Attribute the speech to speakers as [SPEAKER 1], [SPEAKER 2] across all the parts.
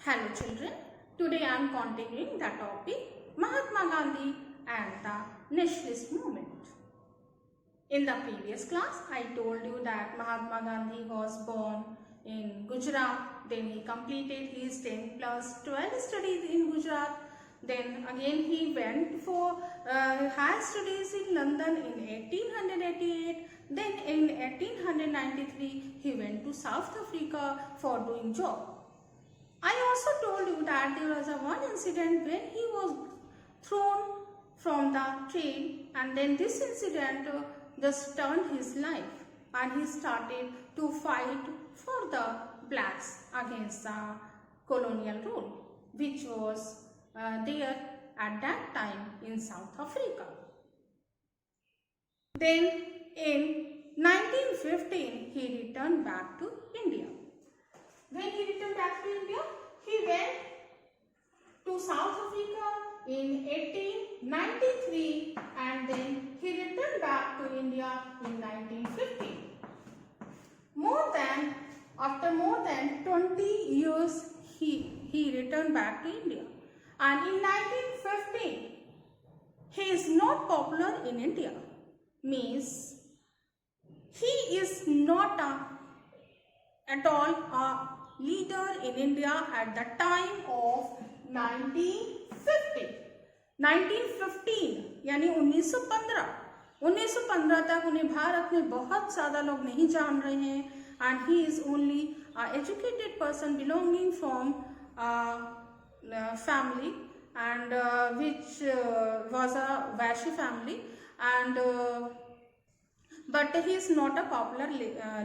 [SPEAKER 1] Hello children, today I am continuing the topic Mahatma Gandhi and the nationalist movement. In the previous class, I told you that Mahatma Gandhi was born in Gujarat, then he completed his 10 plus 12 studies in Gujarat, then again he went for higher studies in London in 1888, then in 1893 he went to South Africa for doing job. I also told you that there was one incident when he was thrown from the train, and then this incident just turned his life and he started to fight for the blacks against the colonial rule which was there at that time in South Africa. Then in 1915 he returned back to India. When he returned back to India, he went to South Africa in 1893 and then he returned back to India in 1915. After more than 20 years, he returned back to India. And in 1915, he is not popular in India. Means he is not at all a leader in India at the time of 1950. 1915 यानी 1915 तक उन्हें भारत में बहुत ज़्यादा लोग नहीं जान रहे हैं, and he is only an educated person belonging from family and which was a Vaishya family, and but he is not a popular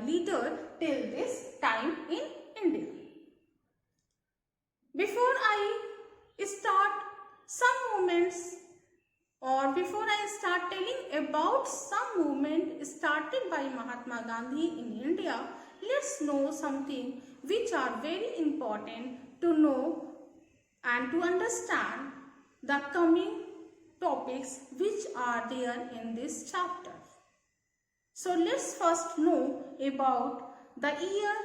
[SPEAKER 1] leader till this time in India. Before I start some movements, or before I start telling about some movement started by Mahatma Gandhi in India, let's know something which are very important to know and to understand the coming topics which are there in this chapter. So let's first know about the year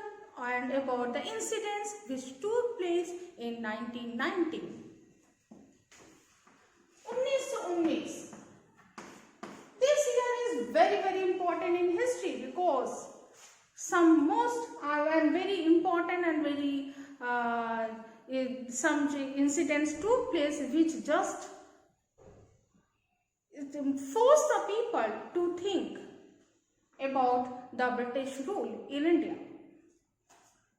[SPEAKER 1] and about the incidents which took place in 1919. 1919. This year is very important in history because some most and very important and very some incidents took place which just forced the people to think about the British rule in India.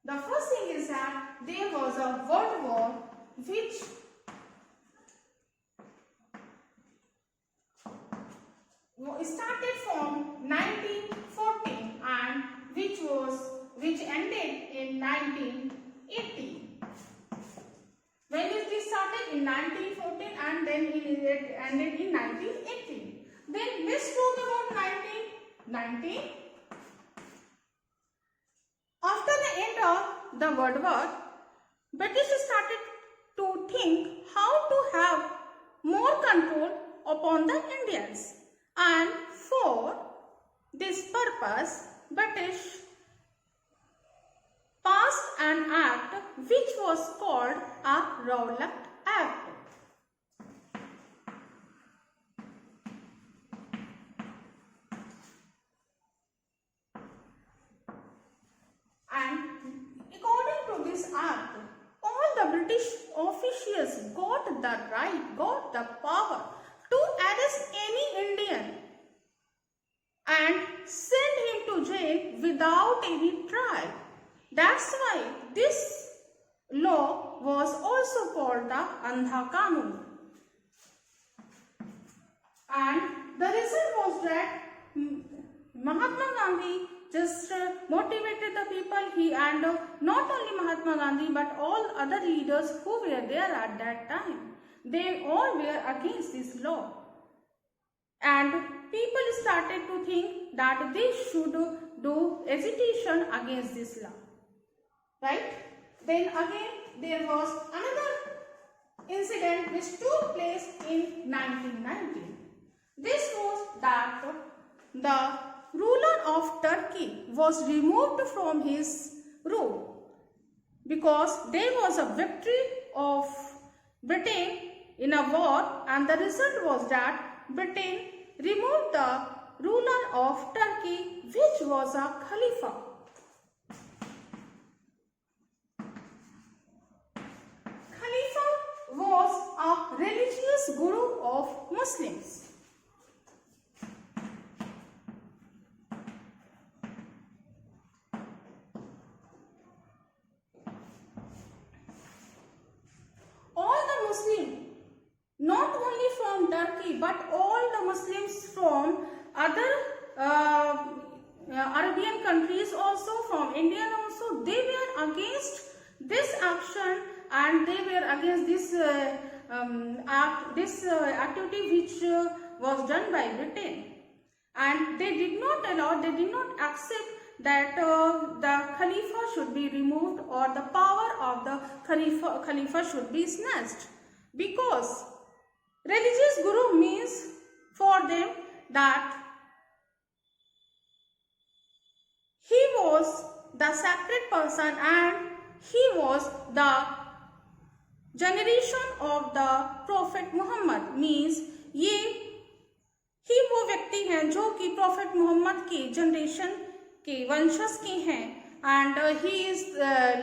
[SPEAKER 1] The first thing is that there was a world war which started from 1914 and which ended in 1918. When it started in 1914 and then it ended in 1918. Then let's talk about 1919. After the end of the World War, British started to think how to have more control upon the Indians, and for this purpose British passed an act which was called a Rowlatt Act. And according to this act, all the British officials got the right, got the power to arrest any Indian and send him to jail without any trial. That's why this law was also called the Andha Kanun. And the reason was that Mahatma Gandhi just motivated the people, and not only Mahatma Gandhi but all other leaders who were there at that time. They all were against this law, and people started to think that they should do agitation against this law, right? Then again there was another incident which took place in 1919. This was that the ruler of Turkey was removed from his rule because there was a victory of Britain in a war, and the result was that Britain removed the ruler of Turkey, which was a Khalifa. Khalifa was a religious guru of Muslims. All the Muslims, not only from Turkey but all the Muslims from other Arabian countries also, from India also, they were against this action and they were against this activity which was done by Britain, and they did not allow, they did not accept that the Khalifa should be removed or the power of the Khalifa should be snatched, because religious guru means for them that he was the sacred person and he was the generation of the Prophet Muhammad, means ये ही वो व्यक्ति हैं जो कि prophet Mohammad के generation के वंशज के हैं, and he is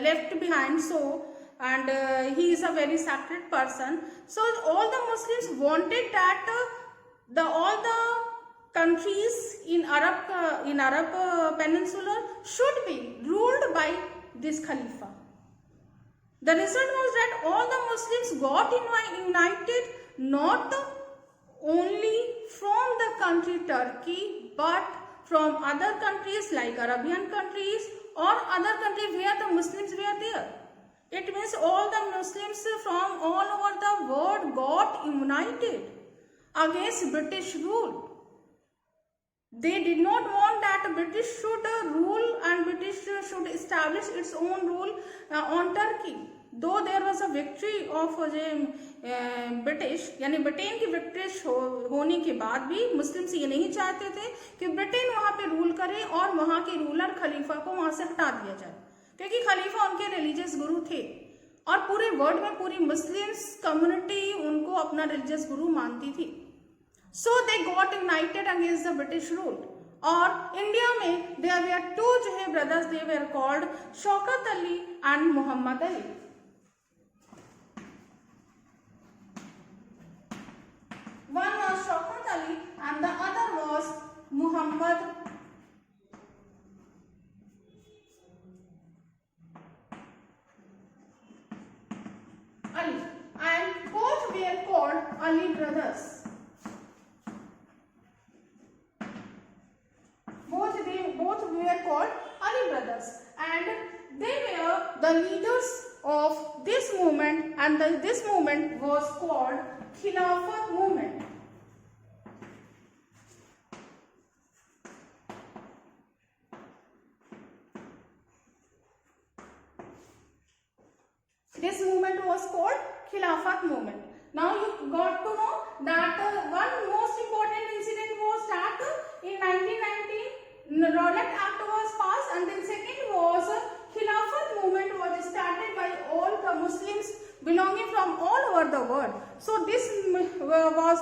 [SPEAKER 1] left behind, so and he is a very sacred person. So all the Muslims wanted that all the countries in Arab Peninsula should be ruled by this Khalifa. The result was that all the Muslims got united, not only from the country Turkey but from other countries like Arabian countries or other countries where the Muslims were there. It means all the Muslims from all over the world got united against British rule. They did not want that British should rule and British should establish its own rule on Turkey. Though there was a victory of British यानी Britain की British होने के बाद भी Muslims ये नहीं चाहते थे कि ब्रिटेन वहाँ पे रूल करे और वहाँ के रूलर खलीफा को वहाँ से हटा दिया जाए, क्योंकि खलीफा उनके रिलीजियस गुरु थे और पूरे वर्ल्ड में पूरी मुस्लिम्स कम्युनिटी उनको अपना रिलीजियस गुरु मानती थी. So they got united against the British rule. और इंडिया में देयर वर टू जो है brothers, they were called Shaukat Ali and Mohammad Ali. One was Shaukat Ali and the other was Muhammad Ali, and both were called Ali brothers. Both were called Ali brothers, and they were the leaders of this movement, and this movement was called Khilafat movement. This movement was called Khilafat movement. Now you got to know that one most important incident was that in 1919 Rowlatt Act was passed, and then second was Khilafat movement was started by all the Muslims belonging from all over the world. So this was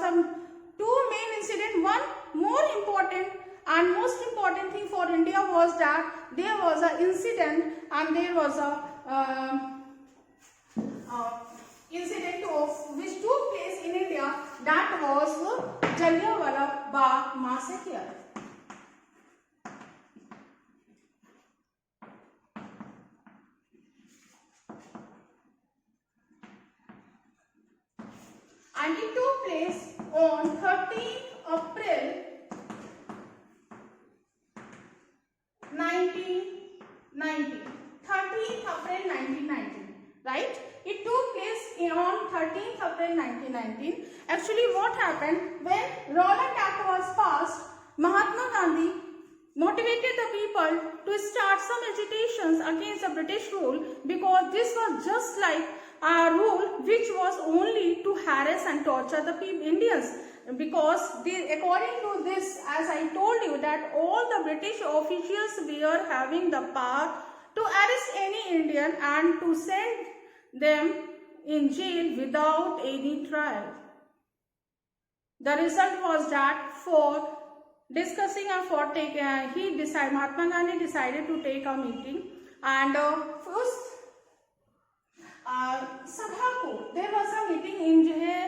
[SPEAKER 1] two main incident. One more important and most important thing for India was that there was an incident, and there was a incident of which took place in India, that was Jallianwala Bagh massacre. And it took place on 13th April 1990. 13th April 1990, right? It took place on 13th April 1919. Actually, what happened when Rowlatt Act was passed, Mahatma Gandhi motivated the people to start some agitations against the British rule, because this was just like a rule which was only to harass and torture the Indians, because according to this, as I told you, that all the British officials were having the power to arrest any Indian and to send them in jail without any trial. The result was that for discussing and for Mahatma Gandhi decided to take a meeting, and उस सभा को there was a meeting in जो है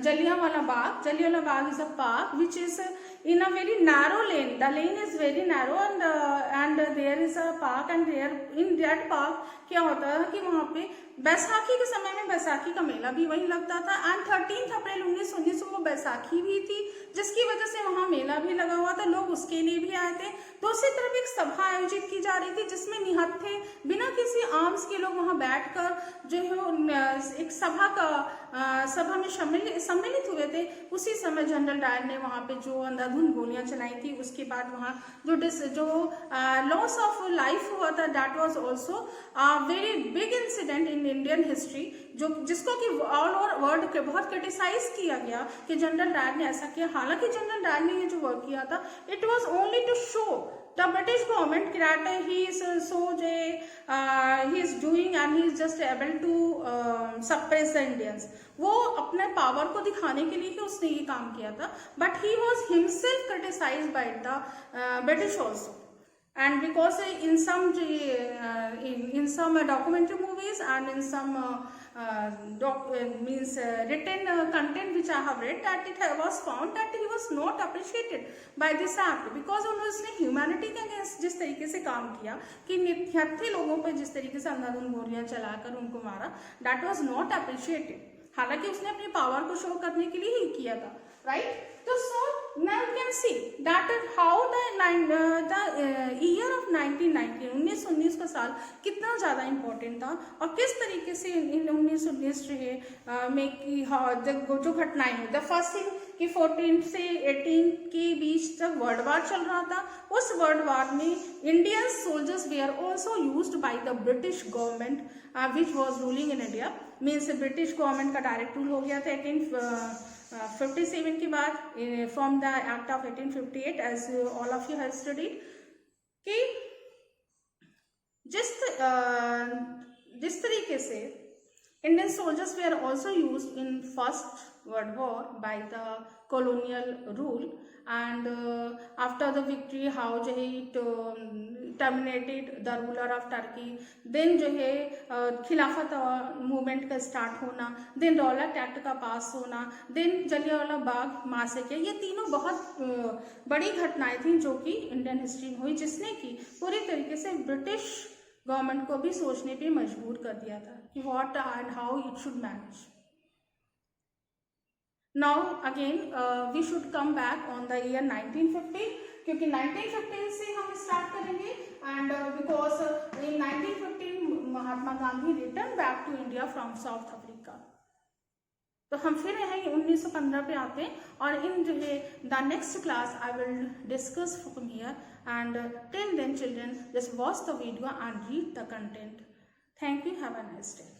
[SPEAKER 1] Jallianwala Bagh is a park which is in a very narrow lane. The lane is very narrow, and there is a park, and there in that park क्या होता है कि वहाँ पे बैसाखी के समय में बैसाखी का मेला भी वहीं लगता था, एंड 13 अप्रैल 1919 वो बैसाखी भी थी, जिसकी वजह से वहाँ मेला भी लगा हुआ था, लोग उसके लिए भी आए थे। दूसरी तरफ एक सभा आयोजित की जा रही थी जिसमें निहत्थे बिना किसी आर्म्स के लोग वहाँ बैठकर जो है एक सभा में सम्मिलित हुए थे। उसी समय जनरल डायर ने वहाँ पे जो अंधाधुंध गोलियां चलाई थी, उसके बाद वहाँ जो लॉस ऑफ लाइफ हुआ था, that was also very big incident in Indian history, जिसको कि ऑल ओवर वर्ल्ड के बहुत क्रिटिसाइज किया गया कि जनरल डायर ने ऐसा किया। हालांकि जनरल डायर ने ये जो वर्क किया था, it was only to show the British government that he is doing and he is just able to suppress the Indians. वो अपने पावर को दिखाने के लिए ही उसने ये काम किया था, but he was himself criticized by the British also, and because in some documentary movies and in some written content which I have read, that it was found that he was not appreciated by this act, because उसने humanity के against जिस तरीके से काम किया कि निहत्थे लोगों पर जिस तरीके से अंधाधुंध गोलियां चलाकर उनको मारा, दैट वाज नॉट अप्रिशिएटेड। हालांकि उसने अपनी पावर को शो करने के लिए ही किया था, राइट। तो so now you can see that how the year of 1919 का साल कितना ज़्यादा इम्पोर्टेंट था, और किस तरीके से 1919 जो है में की जो घटनाएं हुई। द फर्स्ट थिंग कि 14 से 18 के बीच जब वर्ल्ड वार चल रहा था, उस वर्ल्ड वार में Indian soldiers were also used by the British government which was ruling in India. Means British government का डायरेक्ट रूल हो गया था 1857 के बाद, from the act of 1858, as all of you have studied, कि जिस तरीके से Indian soldiers were also used in First World War by the colonial rule, and after the victory how जो है it terminated the ruler of Turkey, then जो है खिलाफत movement का स्टार्ट होना, then रॉलेट एक्ट का पास होना, then जलियांवाला बाग मासेकर, ये तीनों बहुत बड़ी घटनाएं थी जो कि इंडियन हिस्ट्री में हुई, जिसने कि पूरी तरीके से ब्रिटिश गवर्नमेंट को भी सोचने पे मजबूर कर दिया था कि what and how it should manage. Now again we should come back on the year 1950, क्योंकि 1950 से हम स्टार्ट करेंगे, and because in 1950 Mahatma Gandhi return back to India from South Africa. तो हम फिर यहाँ 1915 पे आते हैं, और इन जो है the next class I will discuss from here, and till then children just watch the video and read the content. Thank you. Have a nice day.